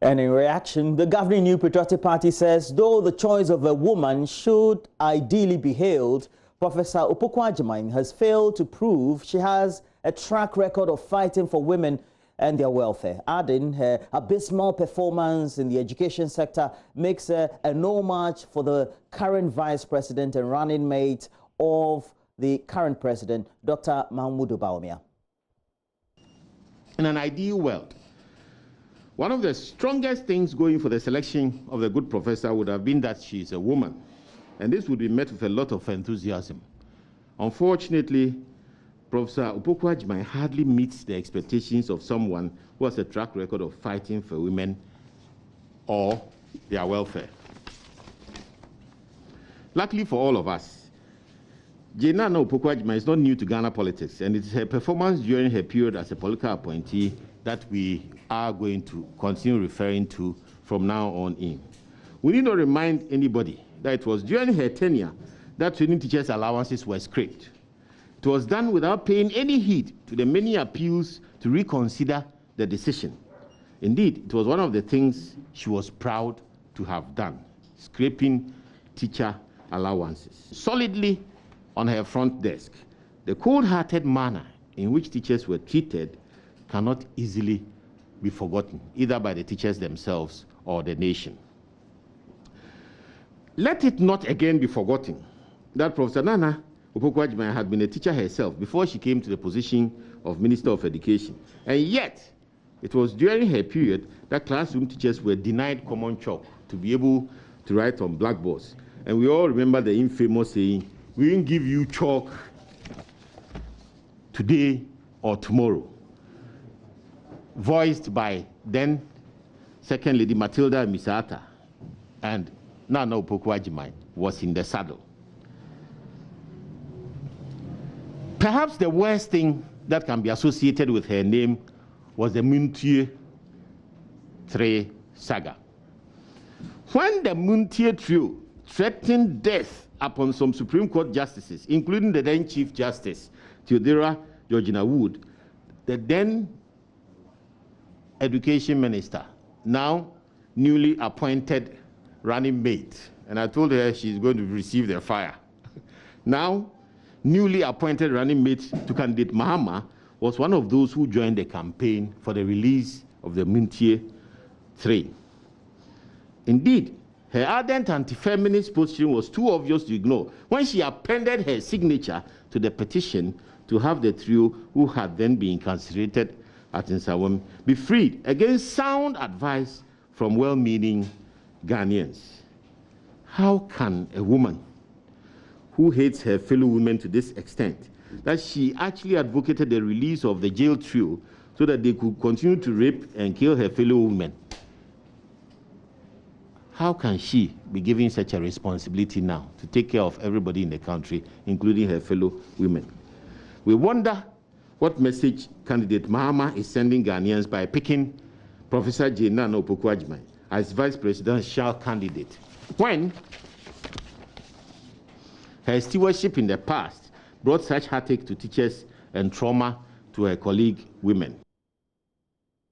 And in reaction, the governing New Patriotic Party says though the choice of a woman should ideally be hailed, Professor Opoku-Agyemang has failed to prove she has a track record of fighting for women and their welfare. Adding her abysmal performance in the education sector makes her a no match for the current vice president and running mate of the current president, Dr. Mahama. In an ideal world, one of the strongest things going for the selection of the good professor would have been that she is a woman, and this would be met with a lot of enthusiasm. Unfortunately, Professor Opoku-Agyemang hardly meets the expectations of someone who has a track record of fighting for women or their welfare. Luckily for all of us, JoyNews Opoku-Agyemang is not new to Ghana politics, and it is her performance during her period as a political appointee that we are going to continue referring to from now on in. We need not remind anybody that it was during her tenure that training teachers' allowances were scrapped. It was done without paying any heed to the many appeals to reconsider the decision. Indeed, it was one of the things she was proud to have done, scraping teacher allowances. Solidly on her front desk, the cold-hearted manner in which teachers were treated cannot easily be forgotten, either by the teachers themselves or the nation. Let it not again be forgotten that Professor Nana Opoku-Agyemang had been a teacher herself before she came to the position of Minister of Education. And yet, it was during her period that classroom teachers were denied common chalk to be able to write on blackboards. And we all remember the infamous saying, "We won't give you chalk today or tomorrow," voiced by then Second Lady Matilda Misata, and Nana Opoku-Agyemang was in the saddle. Perhaps the worst thing that can be associated with her name was the Muntie 3 saga. When the Muntie trio threatened death upon some Supreme Court justices, including the then Chief Justice, Theodora Georgina Wood, the then Education Minister, now newly appointed running mate, and I told her she's going to receive the fire. Now, newly appointed running mate to candidate Mahama was one of those who joined the campaign for the release of the Muntie 3. Indeed, her ardent anti-feminist position was too obvious to ignore when she appended her signature to the petition to have the trio, who had then been incarcerated at Nsawam, be freed against sound advice from well-meaning Ghanaians. How can a woman who hates her fellow women to this extent that she actually advocated the release of the jail trio so that they could continue to rape and kill her fellow women, how can she be given such a responsibility now to take care of everybody in the country, including her fellow women? We wonder what message candidate Mahama is sending Ghanaians by picking Professor JoyNews Opoku-Agyemang as vice presidential candidate, when her stewardship in the past brought such heartache to teachers and trauma to her colleague women.